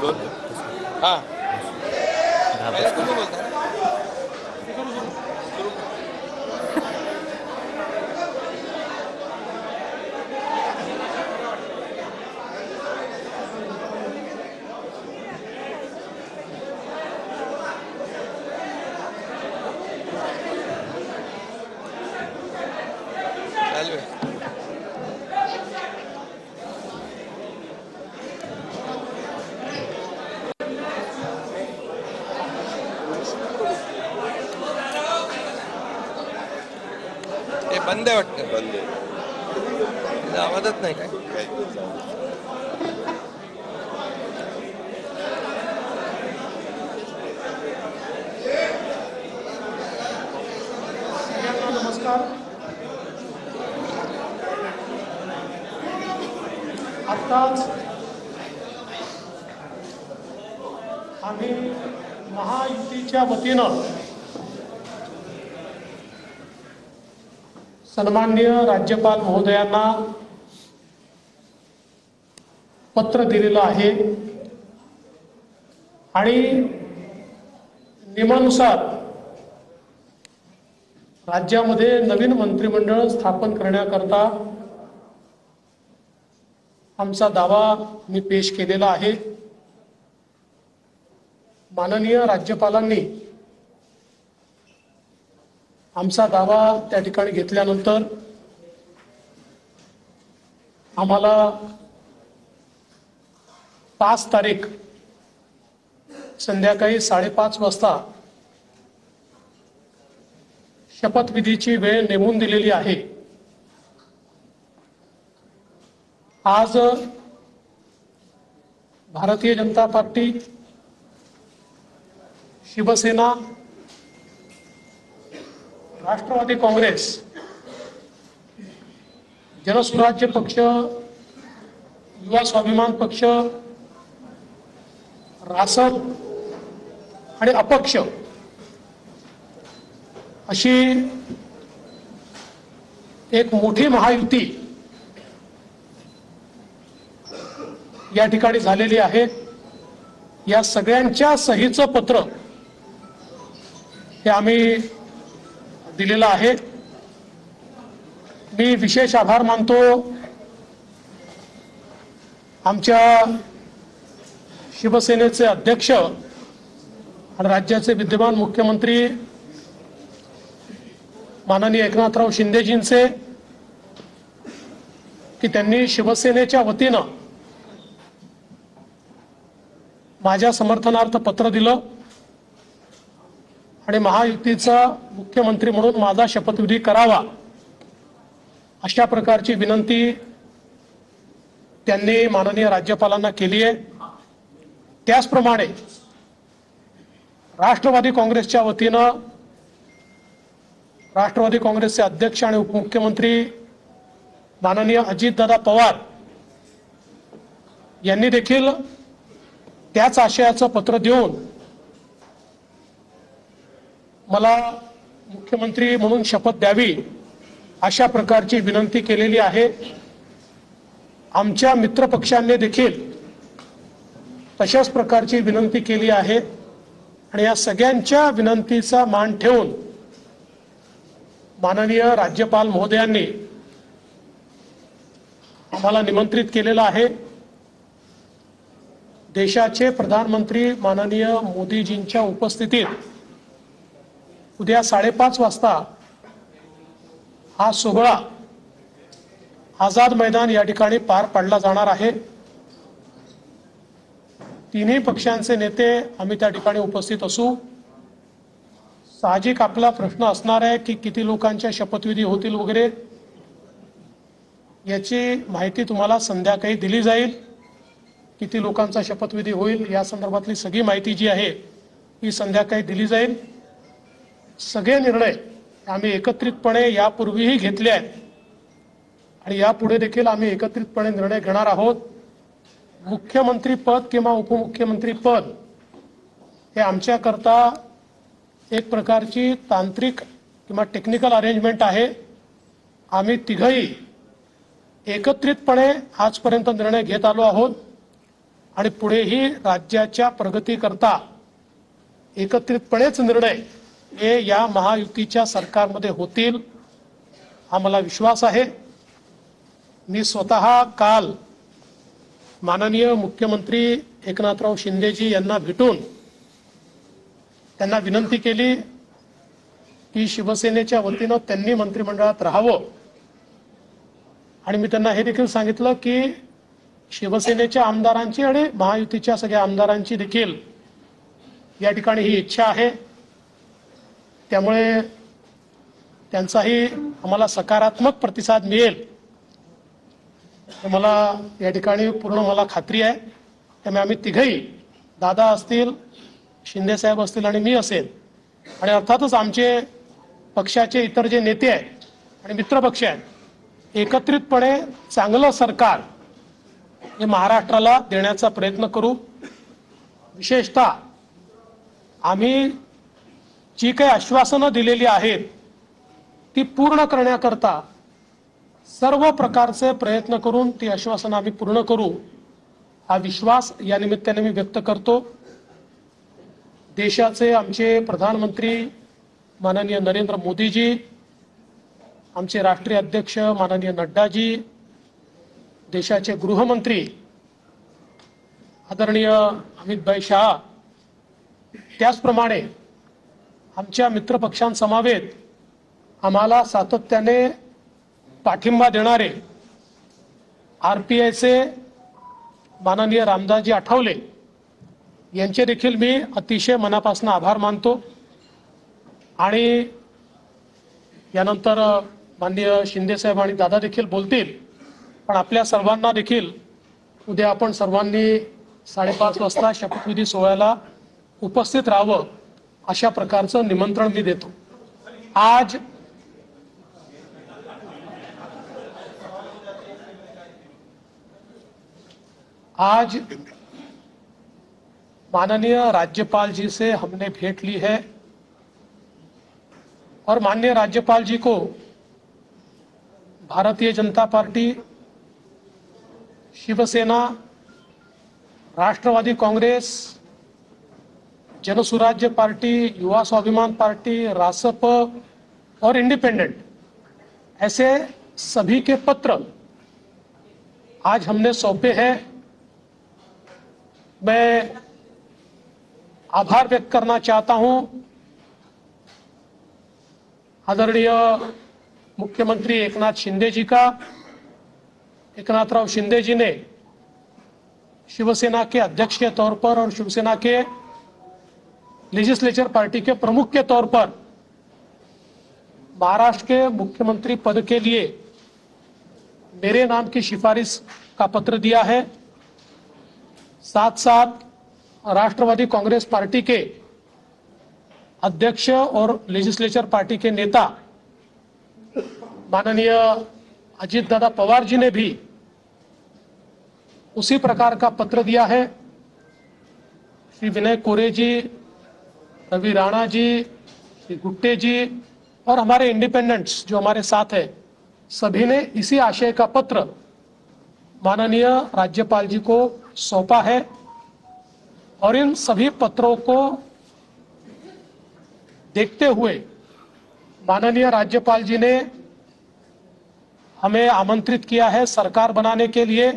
हाँ पहले तुम्हें बोलता है ना। चालू है। हे बंद आहे वाटतं. बंद आहे. आवाजच नाही काय. नमस्कार. आत्ताच आम्ही महायुतीच्या वतीनं सन्माननीय राज्यपाल महोदयांना पत्र दिलेलं आहे आणि नियमानुसार राज्यामध्ये नवीन मंत्रिमंडळ स्थापन करण्याकरता आमचा दावा मी पेश केलेला आहे. माननीय राज्यपालांनी आमचा दावा त्या ठिकाणी घेतल्यानंतर आम्हाला 5 तारीख संध्याकाळी 5:30 वाजता शपथविधीची वेळ नेमून दिलेली आहे. आज भारतीय जनता पार्टी, शिवसेना, राष्ट्रवादी काँग्रेस, जनसुराज्य पक्ष, युवा स्वाभिमान पक्ष, रासप आणि अपक्ष अशी एक मोठी महायुती या ठिकाणी झालेली आहे. या सगळ्यांच्या सहीचं पत्र हे आम्ही दिलेलं आहे. मी विशेष आभार मानतो आमच्या शिवसेनेचे अध्यक्ष आणि राज्याचे विद्यमान मुख्यमंत्री माननीय एकनाथराव शिंदेजींचे की त्यांनी शिवसेनेच्या वतीनं माझ्या समर्थनार्थ पत्र दिलं आणि महायुतीचा मुख्यमंत्री म्हणून माझा शपथविधी करावा अशा प्रकारची विनंती त्यांनी माननीय राज्यपालांना केली आहे. त्याचप्रमाणे राष्ट्रवादी काँग्रेसच्या वतीनं राष्ट्रवादी काँग्रेसचे अध्यक्ष आणि उपमुख्यमंत्री माननीय अजितदादा पवार यांनी देखील त्याच आशयाचं पत्र देऊन मला मुख्यमंत्री म्हणून शपथ द्यावी अशा प्रकारची विनंती केलेली आहे. आमच्या मित्रपक्षांनी देखील तशाच प्रकारची विनंती केली आहे आणि या सगळ्यांच्या विनंतीचा मान ठेवून माननीय राज्यपाल महोदयांनी आम्हाला निमंत्रित केलेलं आहे. देशाचे प्रधानमंत्री माननीय मोदीजींच्या उपस्थितीत उद्या 5:30 वाजता हा सोहळा आझाद मैदान या ठिकाणी पार पाडला जाणार आहे. तिन्ही पक्षांचे नेते आम्ही त्या ठिकाणी उपस्थित असू. साहजिक आपला प्रश्न असणार आहे की किती लोकांच्या शपथविधी होतील वगैरे, याची माहिती तुम्हाला संध्याकाळी दिली जाईल. किती लोकांचा शपथविधी होईल या संदर्भातली सगळी माहिती जी आहे ही संध्याकाळी दिली जाईल. सगळे निर्णय आम्ही एकत्रितपणे यापूर्वीही घेतले आहेत आणि यापुढे देखील आम्ही एकत्रितपणे निर्णय घेणार आहोत. मुख्यमंत्री पद किंवा उपमुख्यमंत्री पद हे आमच्याकरता एक प्रकारची तांत्रिक किंवा टेक्निकल अरेंजमेंट आहे. आम्ही तिघही एकत्रितपणे आजपर्यंत निर्णय घेत आलो आहोत. आणि पुढेही राज्याच्या प्रगतीकरता एकत्रितपणेच निर्णय हे या महायुतीच्या सरकारमध्ये होतील, हा मला विश्वास आहे. मी स्वतः काल माननीय मुख्यमंत्री एकनाथराव शिंदेजी यांना भेटून त्यांना विनंती केली की शिवसेनेच्या वतीनं त्यांनी मंत्रिमंडळात राहावं, आणि मी त्यांना हे देखील सांगितलं की शिवसेनेच्या आमदारांची आणि महायुतीच्या सगळ्या आमदारांची देखील या ठिकाणी ही इच्छा आहे. त्यामुळे त्यांचाही आम्हाला सकारात्मक प्रतिसाद मिळेल मला या ठिकाणी पूर्ण मला खात्री आहे. त्यामुळे आम्ही तिघही, दादा असतील, शिंदे साहेब असतील आणि मी असेल, आणि अर्थातच आमचे पक्षाचे इतर जे नेते आहेत आणि मित्रपक्ष आहेत, एकत्रितपणे चांगलं सरकार हे महाराष्ट्राला देण्याचा प्रयत्न करू. विशेषतः आम्ही जी काही आश्वासनं दिलेली आहेत ती पूर्ण करण्याकरता सर्व प्रकारचे प्रयत्न करून ती आश्वासनं आम्ही पूर्ण करू, हा विश्वास या निमित्ताने मी व्यक्त करतो. देशाचे आमचे प्रधानमंत्री माननीय नरेंद्र मोदीजी, आमचे राष्ट्रीय अध्यक्ष माननीय नड्डाजी, देशाचे गृहमंत्री आदरणीय अमित शहा, त्याचप्रमाणे आमच्या मित्रपक्षांसमवेत आम्हाला सातत्याने पाठिंबा देणारे आरपीआयचे माननीय रामदासजी आठवले यांचे देखील मी अतिशय मनापासून आभार मानतो. आणि यानंतर माननीय शिंदे साहेब आणि दादा देखील बोलतील, पण आपल्या सर्वांना देखील उद्या आपण सर्वांनी 5:30 वाजता शपथविधी सोहळ्याला उपस्थित राहावं अशा प्रकारचं निमंत्रण मी देतो. आज माननीय राज्यपाल जी से हमने भेंट ली है और माननीय राज्यपाल जी को भारतीय जनता पार्टी, शिवसेना, राष्ट्रवादी कांग्रेस, जनसुराज्य पार्टी, युवा स्वाभिमान पार्टी, रासप और इंडिपेंडेंट, ऐसे सभी के पत्र आज हमने सौंपे हैं. मैं आभार व्यक्त करना चाहता हूं आदरणीय मुख्यमंत्री एकनाथ शिंदे जी का. एकनाथराव शिंदे जी ने शिवसेना के अध्यक्ष के तौर पर और शिवसेना के लेजिस्लेचर पार्टी के प्रमुख के तौर पर महाराष्ट्र के मुख्यमंत्री पद के लिए मेरे नाम की सिफारिश का पत्र दिया है. साथ साथ राष्ट्रवादी कांग्रेस पार्टी के अध्यक्ष और लेजिस्लेचर पार्टी के नेता माननीय अजीत दादा पवार जी ने भी उसी प्रकार का पत्र दिया है. श्री विनय कोरे जी, रवि राणा जी, श्री गुट्टे जी और हमारे इंडिपेंडेंट्स जो हमारे साथ है, सभी ने इसी आशय का पत्र माननीय राज्यपाल जी को सौंपा है. और इन सभी पत्रों को देखते हुए माननीय राज्यपाल जी ने हमें आमंत्रित किया है सरकार बनाने के लिए.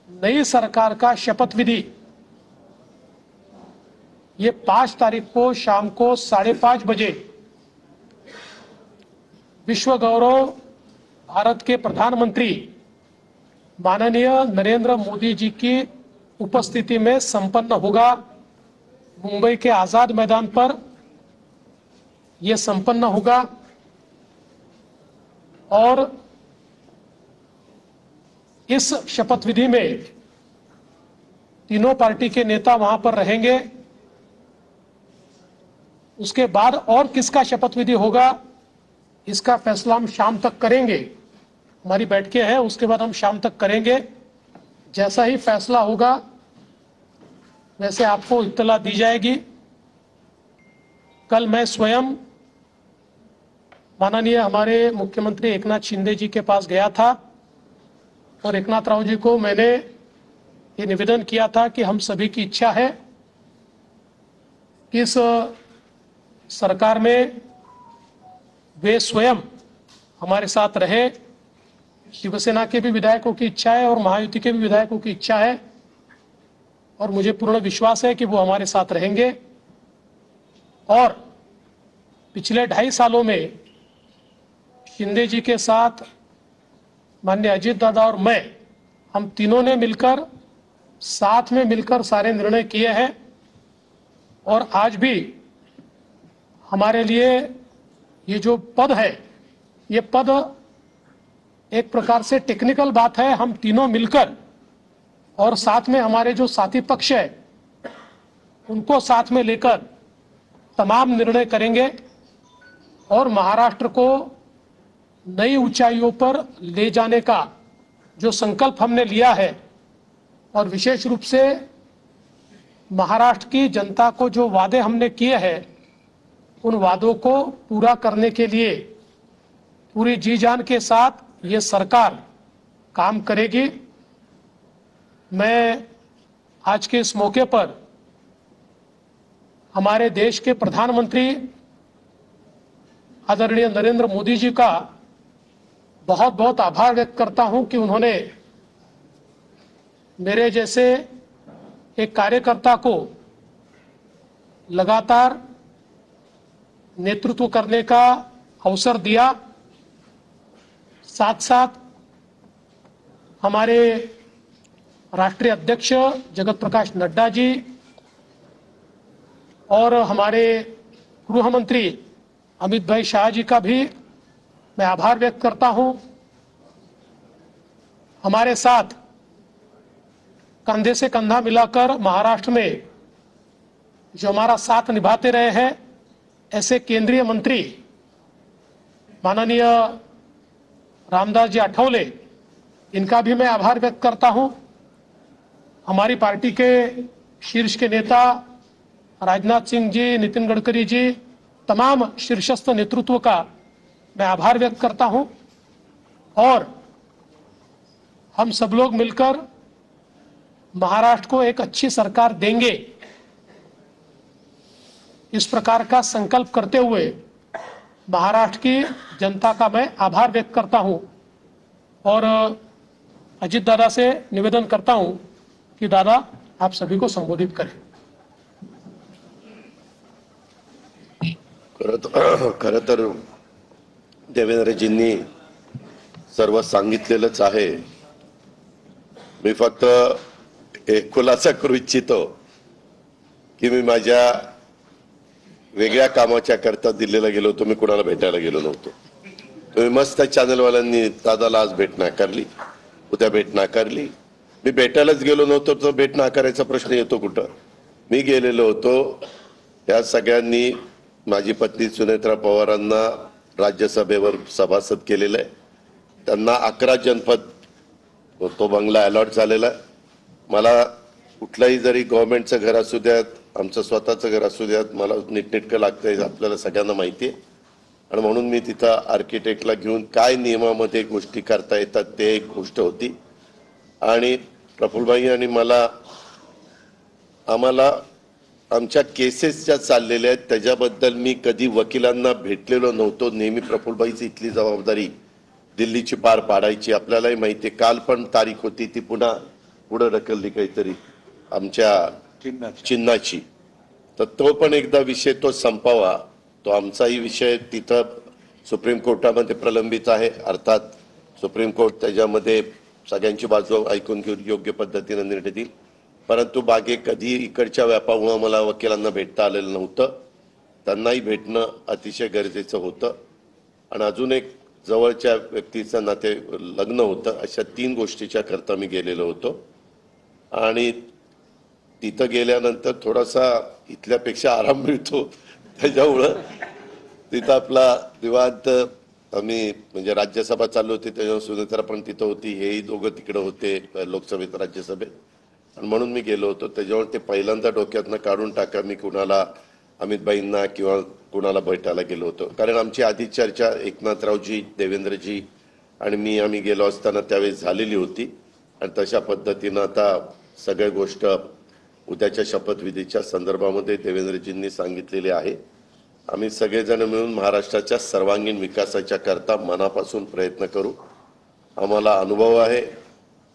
नई सरकार का शपथ विधि ये 5 तारीख को शाम को 5:30 बजे विश्व गौरव भारत के प्रधानमंत्री माननीय नरेंद्र मोदी जी की उपस्थिति में संपन्न होगा. मुंबई के आजाद मैदान पर यह संपन्न होगा और इस शपथ विधि में तीनों पार्टी के नेता वहां पर रहेंगे. उसके बाद और किसका शपथ विधि होगा इसका फैसला हम शाम तक करेंगे. हमारी बैठकें हैं, उसके बाद हम शाम तक करेंगे. जैसा ही फैसला होगा वैसे आपको इत्तला दी जाएगी. कल मैं स्वयं माननीय हमारे मुख्यमंत्री एकनाथ शिंदे जी के पास गया था और एकनाथ राव जी को मैंने ये निवेदन किया था कि हम सभी की इच्छा है कि इस सरकार में वे स्वयं हमारे साथ रहे। शिवसेना के भी विधायकों की इच्छा है और महायुति के भी विधायकों की इच्छा है और मुझे पूर्ण विश्वास है कि वो हमारे साथ रहेंगे। और पिछले 2.5 सालों में शिंदे जी के साथ माननीय अजीत दादा और मैं, हम तीनों ने मिलकर साथ में मिलकर सारे निर्णय किए हैं और आज भी हमारे लिए ये जो पद है, ये पद एक प्रकार से टेक्निकल बात है। हम तीनों मिलकर और साथ में हमारे जो साथी पक्ष है उनको साथ में लेकर तमाम निर्णय करेंगे और महाराष्ट्र को नई ऊंचाइयों पर ले जाने का जो संकल्प हमने लिया है और विशेष रूप से महाराष्ट्र की जनता को जो वादे हमने किए हैं उन वादों को पूरा करने के लिए पूरी जी जान के साथ ये सरकार काम करेगी। मैं आज के इस मौके पर हमारे देश के प्रधानमंत्री आदरणीय नरेंद्र मोदी जी का बहुत बहुत आभार व्यक्त करता हूं कि उन्होंने मेरे जैसे एक कार्यकर्ता को लगातार नेतृत्व करने का अवसर दिया। साथ साथ हमारे राष्ट्रीय अध्यक्ष जगत प्रकाश नड्डा जी और हमारे गृह मंत्री अमित भाई शाह जी का भी मैं आभार व्यक्त करता हूं। हमारे साथ कंधे से कंधा मिलाकर महाराष्ट्र में जो हमारा साथ निभाते रहे हैं ऐसे केंद्रीय मंत्री माननीय रामदास जी आठवले, इनका भी मैं आभार व्यक्त करता हूं। हमारी पार्टी के शीर्ष के नेता राजनाथ सिंह जी, नितिन गडकरी जी, तमाम शीर्षस्थ नेतृत्व का मैं आभार व्यक्त करता हूं और हम सब लोग मिलकर महाराष्ट्र को एक अच्छी सरकार देंगे, इस प्रकार का संकल्प करते हुए महाराष्ट्र की जनता का मैं आभार व्यक्त करता हूं और अजीत दादा से निवेदन करता हूं कि दादा आप सभी को संबोधित करें। खरं तर देवेंद्रजींनी सर्व सांगितलेलंच आहे। मी फक्त एक खुलासा करू इच्छितो की मी माझ्या वेगळ्या कामाच्या करता दिल्लीला गेलो होतो, मी कुणाला भेटायला गेलो नव्हतो। तुम्ही मस्त चॅनलवाल्यांनी दादाला आज भेट नाकारली, उद्या भेट नाकारली। मी भेटायलाच गेलो नव्हतो तर भेट नाकारायचा प्रश्न येतो कुठं? मी गेलेलो होतो, या सगळ्यांनी माझी पत्नी सुनेत्रा पवारांना राज्यसभेवर सभासद केलेलं आहे। त्यांना 11 जनपद तो बंगला अलॉट झालेला आहे। मला कुठलाही जरी गव्हर्नमेंटचं घर असू द्यात, आमचं स्वतःचं घर असू द्यात, मला नीटनेटकं लागतंय, आपल्याला सगळ्यांना माहिती आहे। आणि म्हणून मी तिथं आर्किटेक्टला घेऊन काय नियमामध्ये गोष्टी करता येतात ते एक गोष्ट होती। आणि प्रफुल्लभाई आणि आम्हाला आमच्या केसेस ज्या चाललेल्या आहेत त्याच्याबद्दल मी कधी वकिलांना भेटलेलो नव्हतो। नेहमी प्रफुल्लभाईची इथली जबाबदारी दिल्लीची पार पाडायची। आपल्यालाही माहिती आहे, काल पण तारीख होती ती पुन्हा पुढे ढकलली काहीतरी आमच्या चिन्हाची, तर तो पण एकदा विषय तो संपावा। तो आमचाही विषय तिथं सुप्रीम कोर्टामध्ये प्रलंबित आहे। अर्थात सुप्रीम कोर्ट त्याच्यामध्ये सगळ्यांची बाजू ऐकून घेऊन योग्य पद्धतीने निर्णय देईल। परंतु बागे कधी इकडच्या व्यापामुळे मला वकिलांना भेटता आलेलं नव्हतं, त्यांनाही भेटणं अतिशय गरजेचं होतं। आणि अजून एक जवळच्या व्यक्तीचं नाते लग्न होतं, अशा 3 गोष्टीच्या करता मी गेलेलो होतो। आणि तिथं गेल्यानंतर थोडासा इथल्यापेक्षा आराम मिळतो, त्याच्यामुळे तिथं आपला निवांत आम्ही म्हणजे राज्यसभा चालू होती त्याच्यावर सुनेत्रा पण तिथं होती, हेही दोघं तिकडे होते लोकसभेत राज्यसभेत, आणि म्हणून मी गेलो होतो। त्याच्यामुळे ते पहिल्यांदा डोक्यातनं काढून टाका मी कुणाला अमितभाईंना किंवा कुणाला भेटायला गेलो होतो। कारण आमची आधी चर्चा एकनाथरावजी, देवेंद्रजी आणि मी आम्ही गेलो असताना त्यावेळेस झालेली होती आणि तशा पद्धतीनं आता सगळ्या गोष्ट उद्याच्या शपथविधीच्या संदर्भामध्ये देवेंद्रजींनी सांगितलेले आहे. आम्ही सगळेजण मिळून महाराष्ट्राच्या सर्वांगीण विकासाच्या करता मनापासून प्रयत्न करू. आम्हाला अनुभव आहे.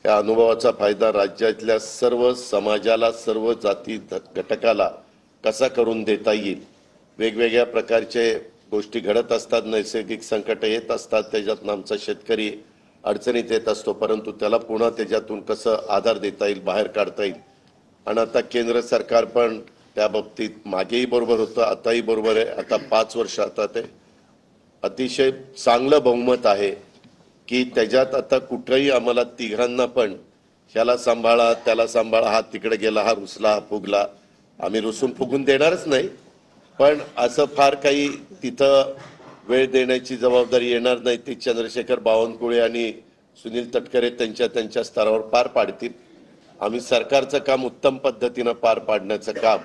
या अनुभवाचा फायदा राज्यातल्या सर्व समाजाला, सर्व जाती घटकाला कसा करून देता येईल. वेगवेगळ्या प्रकारचे गोष्टी घडत असतात, नैसर्गिक संकट येत असतात, त्याच्यात आमचा शेतकरी अडचणीत येत असतो, परंतु त्याला पुन्हा त्याच्यातून कसं आधार देता येईल, बाहेर काढता येईल. आणि आता केंद्र सरकार पण त्या बाबतीत मागेही बरोबर होतं, आताही बरोबर आहे. आता 5 वर्ष आता ते अतिशय चांगलं बहुमत आहे की त्याच्यात आता कुठेही आम्हाला तिघांना पण ह्याला सांभाळा, त्याला सांभाळा, हा तिकडे गेला, हा रुसला, हा फुगला, आम्ही रुसून फुगून देणारच नाही. पण असं फार काही तिथं वेळ देण्याची जबाबदारी येणार नाही. ती चंद्रशेखर बावनकुळे आणि सुनील तटकरे त्यांच्या स्तरावर पार पाडतील. आम्ही सरकारचं काम उत्तम पद्धतीनं पार पाडण्याचं काम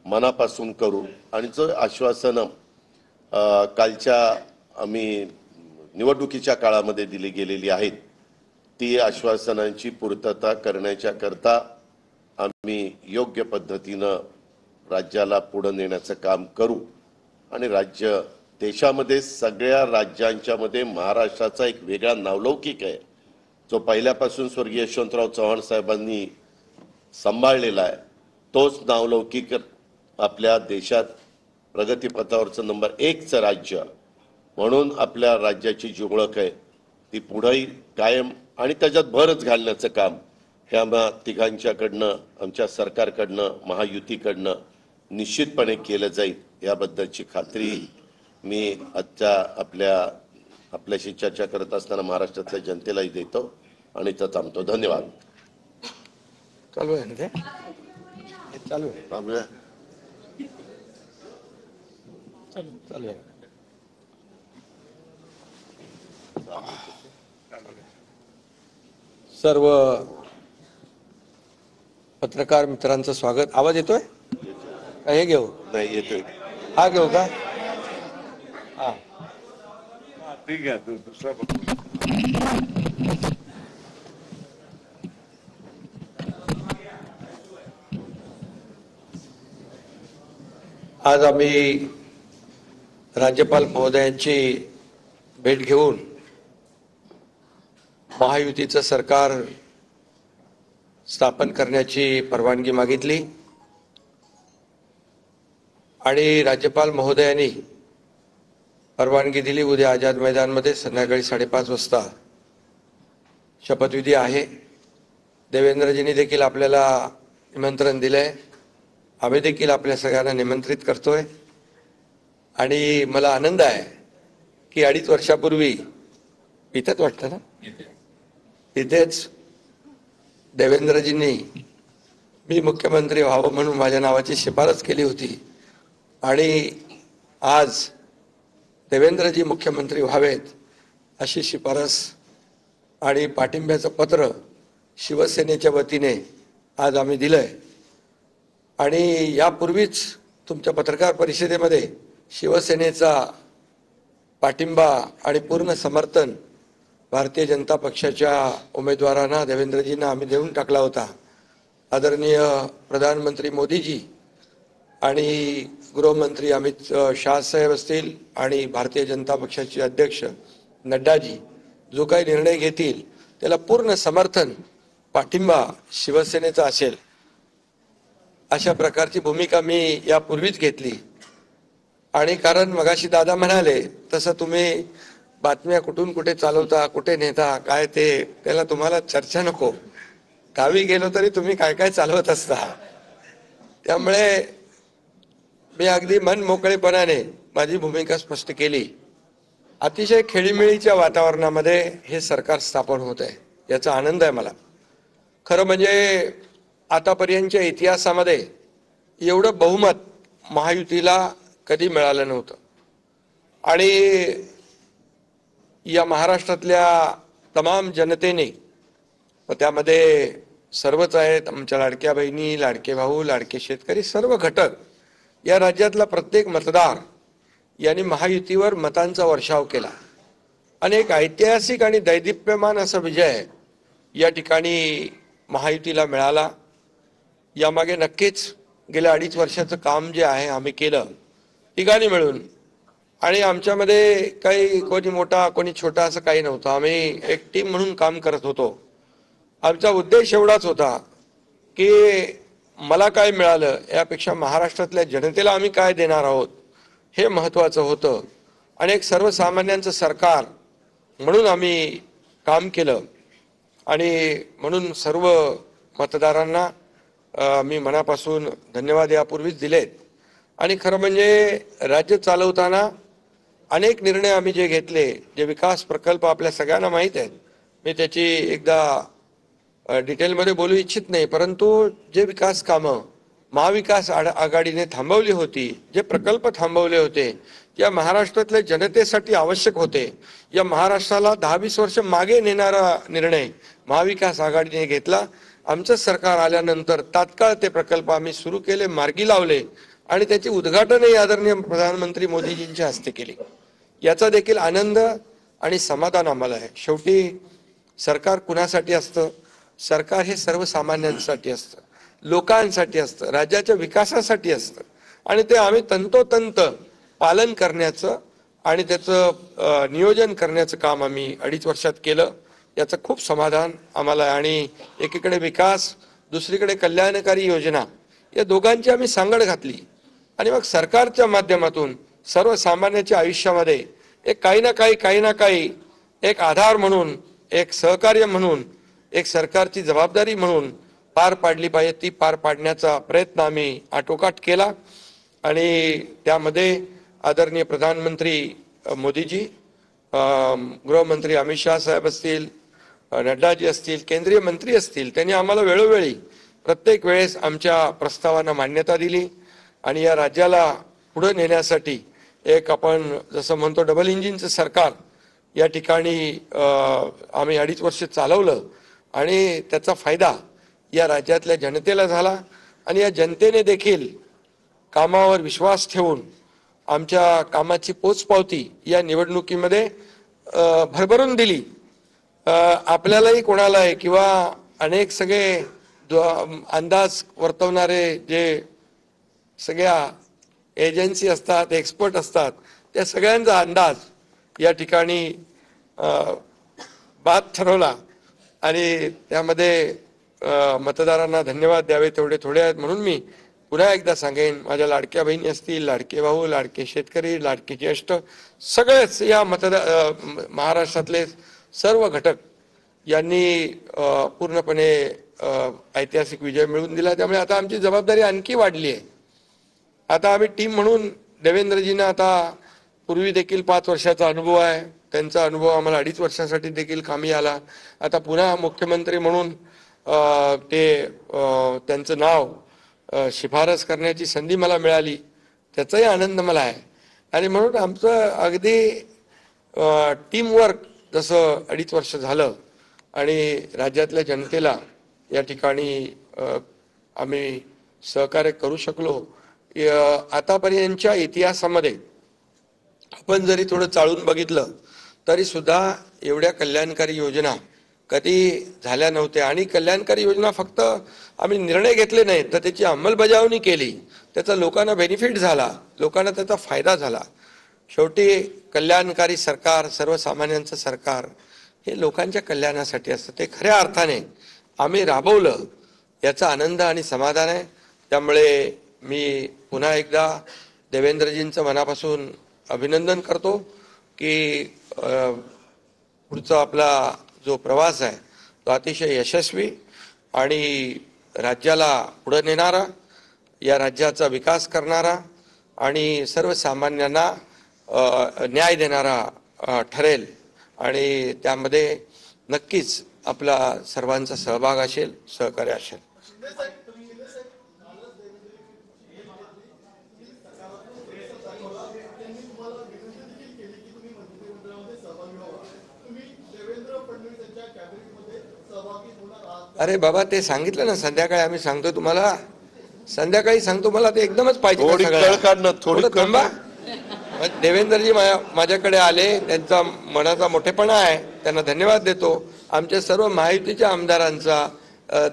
मनापासून करू. आणि जो आश्वासनं कालच्या आम्ही निवडणुकीच्या काळामध्ये दिली गेलेली आहेत, ती आश्वासनांची पूर्तता करण्याच्या करता आम्ही योग्य पद्धतीनं राज्याला पुढे नेण्याचं काम करू. आणि राज्य देशामध्ये सगळ्या राज्यांच्या मध्ये महाराष्ट्राचा एक वेगळा नावलौकिक आहे, जो पहिल्यापासून स्वर्गीय यशवंतराव चव्हाण साहेबांनी सांभाळलेला आहे. तोच नावलौकिक आपल्या देशात प्रगतीपथावरचं नंबर 1चं राज्य म्हणून आपल्या राज्याची जी ओळख आहे ती पुढेही कायम आणि त्याच्यात भरच घालण्याचं काम हे आम्हा तिघांच्याकडनं, आमच्या सरकारकडनं, महायुतीकडनं निश्चितपणे केलं जाईल. याबद्दलची खात्री मी आजच्या आपल्याशी चर्चा करत असताना महाराष्ट्रातल्या जनतेलाही देतो आणि इथं थांबतो. धन्यवाद. चालू आहे ना ते? हे चालू आहे. थांबूया. चालू आहे. सर्व पत्रकार मित्रांचं स्वागत. आवाज येतोय का? हे घेऊ? नाही येतोय. हा घेऊ का? हा ठीक आहे. तू दुसरा आज आम्ही राज्यपाल महोदयांची भेट घेऊन महायुतीचं सरकार स्थापन करण्याची परवानगी मागितली आणि राज्यपाल महोदयांनी परवानगी दिली. उद्या आझाद मैदानमध्ये संध्याकाळी 5:30 वाजता शपथविधी आहे. देवेंद्रजींनी देखील आपल्याला निमंत्रण दिलंय. आम्ही देखील आपल्या सगळ्यांना निमंत्रित करतोय आणि मला आनंद आहे की 2.5 वर्षापूर्वी इथंच वाटतं ना, इथेच देवेंद्रजींनी मी मुख्यमंत्री व्हावं म्हणून माझ्या नावाची शिफारस केली होती आणि आज देवेंद्रजी मुख्यमंत्री व्हावेत अशी शिफारस आणि पाठिंब्याचं पत्र शिवसेनेच्या वतीने आज आम्ही दिलंय. आणि यापूर्वीच तुमच्या पत्रकार परिषदेमध्ये शिवसेनेचा पाठिंबा आणि पूर्ण समर्थन भारतीय जनता पक्षाच्या उमेदवारांना, देवेंद्रजींना आम्ही देऊन टाकला होता. आदरणीय प्रधानमंत्री मोदीजी आणि गृहमंत्री अमित शाह साहेब असतील आणि भारतीय जनता पक्षाचे अध्यक्ष नड्डाजी जो काही निर्णय घेतील त्याला पूर्ण समर्थन, पाठिंबा शिवसेनेचा असेल अशा प्रकारची भूमिका मी यापूर्वीच घेतली. आणि कारण मगाशी दादा म्हणाले तसं तुम्ही बातम्या कुठून कुठे चालवता, कुठे नेता, काय ते त्याला तुम्हाला चर्चा नको. गावी गेलो तरी तुम्ही काय काय चालवत असता. त्यामुळे मी अगदी मन मोकळेपणाने माझी भूमिका स्पष्ट केली. अतिशय खेळीमेळीच्या वातावरणामध्ये हे सरकार स्थापन होत आहे याचा आनंद आहे मला. खरं म्हणजे आतापर्यंतच्या इतिहासामध्ये एवढं बहुमत महायुतीला कधी मिळालं नव्हतं. आणि या महाराष्ट्रातल्या तमाम जनतेने, व त्यामध्ये सर्वच आहेत, आमच्या लाडक्या बहिणी, लाडके भाऊ, लाडके शेतकरी, सर्व घटक, या राज्यातला प्रत्येक मतदार यांनी महायुतीवर मतांचा वर्षाव केला. आणि एक ऐतिहासिक आणि दैदिप्यमान असा विजय या ठिकाणी महायुतीला मिळाला. यामागे नक्कीच गेल्या 2.5 वर्षाचं काम जे आहे आम्ही केलं तिघांनी मिळून. आणि आमच्यामध्ये काही कोणी मोठा कोणी छोटा असं काही नव्हतं. आम्ही एक टीम म्हणून काम करत होतो. आमचा उद्देश एवढाच होता की मला काय मिळालं यापेक्षा महाराष्ट्रातल्या जनतेला आम्ही काय देणार आहोत हे महत्त्वाचं होतं. आणि एक सर्वसामान्यांचं सरकार म्हणून आम्ही काम केलं. आणि म्हणून सर्व मतदारांना मी मनापासून धन्यवाद यापूर्वीच दिलेत. आणि खरं म्हणजे राज्य चालवताना अनेक निर्णय आम्ही जे घेतले, जे विकास प्रकल्प आपल्या सगळ्यांना माहीत आहेत, मी त्याची एकदा डिटेलमध्ये बोलू इच्छित नाही, परंतु जे विकास कामं महाविकास आघाडीने थांबवली होती, जे प्रकल्प थांबवले होते, या महाराष्ट्रातल्या जनतेसाठी आवश्यक होते, या महाराष्ट्राला 10-20 वर्ष मागे नेणारा निर्णय महाविकास आघाडीने घेतला. आमचं सरकार आल्यानंतर तात्काळ ते प्रकल्प आम्ही सुरू केले, मार्गी लावले आणि त्याचे उद्घाटनही आदरणीय प्रधानमंत्री मोदीजींच्या हस्ते केले. याचा देखील आनंद आणि समाधान आम्हाला आहे. शेवटी सरकार कुणासाठी असतं? सरकार हे सर्वसामान्यांसाठी असतं, लोकांसाठी असतं, राज्याच्या विकासासाठी असतं. आणि ते आम्ही तंतोतंत पालन करण्याचं आणि त्याचं नियोजन करण्याचं काम आम्ही 2.5 वर्षात केलं. याचं खूप समाधान आम्हाला आहे. आणि एकीकडे विकास, दुसरीकडे कल्याणकारी योजना, या दोघांची आम्ही सांगड घातली. आणि मग सरकारच्या माध्यमातून सर्वसामान्याच्या आयुष्यामध्ये एक काही ना काही एक आधार म्हणून, एक सहकार्य म्हणून, एक सरकारची जबाबदारी म्हणून पार पाडली पाहिजे, ती पार पाडण्याचा प्रयत्न आम्ही आटोकाट केला. आणि त्यामध्ये आदरणीय प्रधानमंत्री मोदीजी, गृहमंत्री अमित शहा साहेब असतील, नड्डाजी असतील, केंद्रीय मंत्री असतील, त्यांनी आम्हाला वेळोवेळी प्रत्येक वेळेस आमच्या प्रस्तावांना मान्यता दिली. आणि या राज्याला पुढे नेण्यासाठी एक आपण जसं म्हणतो डबल इंजिनचं सरकार या ठिकाणी आम्ही 2.5 वर्ष चालवलं. आणि त्याचा फायदा या राज्यातल्या जनतेला झाला. आणि या जनतेने देखील कामावर विश्वास ठेवून आमच्या कामाची पोचपावती या निवडणुकीमध्ये भरभरून दिली. आपल्यालाही कोणालाही किंवा अनेक सगळे अंदाज वर्तवणारे जे सगळ्या एजन्सी असतात, एक्सपर्ट असतात, त्या सगळ्यांचा अंदाज या ठिकाणी बाद ठरवला. आणि त्यामध्ये मतदारांना धन्यवाद द्यावे तेवढे थोडे आहेत. म्हणून मी पुन्हा एकदा सांगेन, माझ्या लाडक्या बहिणी असतील, लाडके भाऊ, लाडके शेतकरी, लाडके ज्येष्ठ, सगळेच या महाराष्ट्रातले सर्व घटक यांनी पूर्णपणे ऐतिहासिक विजय मिळवून दिला. त्यामुळे आता आमची जबाबदारी आणखी वाढली आहे. आता आम्ही टीम म्हणून देवेंद्रजींना आता पूर्वी देखील 5 वर्षाचा अनुभव आहे, त्यांचा अनुभव आम्हाला 2.5 वर्षासाठी देखील कामी आला. आता पुन्हा मुख्यमंत्री म्हणून त्यांचं नाव शिफारस करण्याची संधी मला मिळाली, त्याचाही आनंद मला आहे. आणि म्हणून आमचं अगदी टीमवर्क जसं 2.5 वर्ष झालं आणि राज्यातल्या जनतेला या ठिकाणी आम्ही सहकार्य करू शकलो. आतापर्यंतच्या इतिहासामध्ये आपण जरी थोडं चाळून बघितलं तरी सुद्धा एवढ्या कल्याणकारी योजना कधी झाल्या नव्हत्या. आणि कल्याणकारी योजना फक्त आम्ही निर्णय घेतले नाहीत, तर त्याची अंमलबजावणी केली, त्याचा लोकांना बेनिफिट झाला, लोकांना त्याचा फायदा झाला. शेवटी कल्याणकारी सरकार, सर्वसामान्यांचं सरकार हे लोकांच्या कल्याणासाठी असतं. ते खऱ्या अर्थाने आम्ही राबवलं, याचा आनंद आणि समाधान आहे. त्यामुळे मी पुन्हा एकदा देवेंद्रजींचं मनापासून अभिनंदन करतो की पुढचा आपला जो प्रवास आहे तो अतिशय यशस्वी आणि राज्याला पुढे नेणारा, या राज्याचा विकास करणारा आणि सर्वसामान्यांना न्याय देणारा ठरेल. आणि त्यामध्ये नक्कीच आपला सर्वांचा सहभाग असेल, सहकार्य असेल. अरे बाबा, ते सांगितलं ना संध्याकाळी, आम्ही सांगतो तुम्हाला, संध्याकाळी सांगतो. मला ते एकदमच पाहिजे. देवेंद्रजी माझ्याकडे आले, त्यांचा मनाचा मोठेपणा आहे, त्यांना धन्यवाद देतो. आमच्या सर्व महायुतीच्या आमदारांचा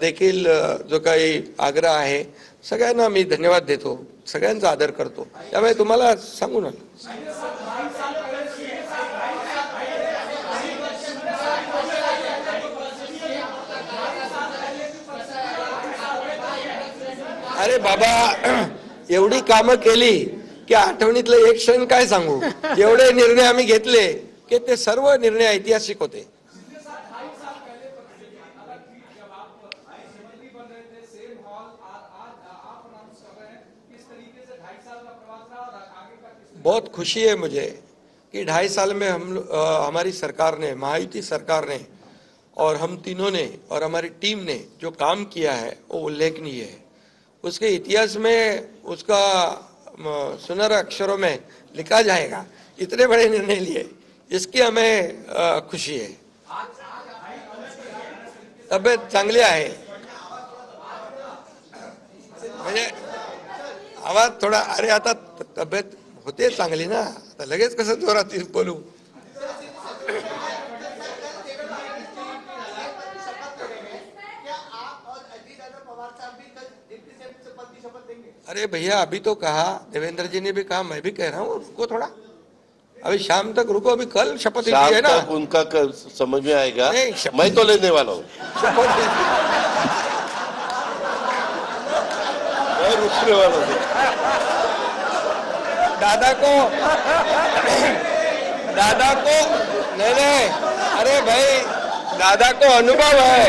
देखील जो काही आग्रह आहे सगळ्यांना मी धन्यवाद देतो, सगळ्यांचा आदर करतो. त्यामुळे तुम्हाला सांगू ना, अरे बाबा एवढी कामं केली की आठवणीतलं एक क्षण काय सांगू. एवढे निर्णय आम्ही घेतले की ते सर्व निर्णय ऐतिहासिक होते. बहुत खुशी है मुझे कि 2.5 साल में हमारी सरकार ने, महायुति सरकार ने और हम तीनों ने और हमारी टीम ने जो काम किया है वो उल्लेखनीय है. उसके इतिहास में उसका सुनहरे अक्षरों में लिखा जाएगा. इतने बड़े निर्णय लिए, इसकी हमें खुशी है. तब्येत चांगली आहे. म्हणजे आवाज थोडा, अरे आता तब्येत होते चांगली ना, आता लगेच कसं जोरात बोलू. अरे भैया अभी तो कहा, देवेंद्र जी ने भी कहा, मैं भी कह रहा हूँ रुको थोड़ा, अभी शाम तक रुको, अभी कल शपथ शाम है ना. तक उनका समझ में आएगा. नहीं, शपथ- मैं तो लेने वाला हूँ. मैं रुकने वाला हूँ. दादा को नहीं, अरे भाई दादा को अनुभव है,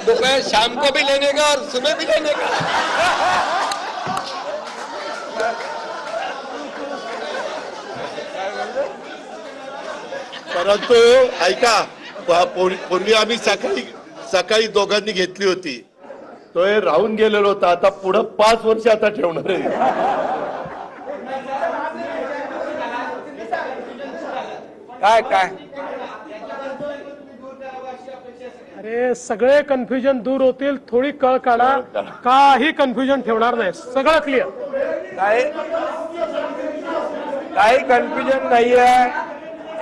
दोपहर शाम को भी लेने का और सुबह भी लेने का. परंतु ऐका, पूर्वी आम्ही सकाळी दोघांनी घेतली होती, तो हे राहून गेलेलो होता. आता पुढे 5 वर्ष आता ठेवणार आहे. काय अरे सगळे कन्फ्युजन दूर होतील, थोडी कळ काढा, काही कन्फ्युजन ठेवणार नाही, सगळं क्लिअर. काही कन्फ्युजन नाही आहे.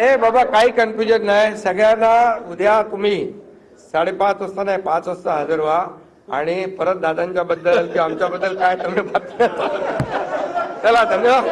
ए बाबा काही कन्फ्युजन नाही. सगळ्यांना उद्या तुम्ही 5:30 वाजता नाही 5 वाजता हजर व्हा आणि परत दादांच्या बद्दल किंवा आमच्या बद्दल काय तुम्ही बातम्या. चला धन्यवाद.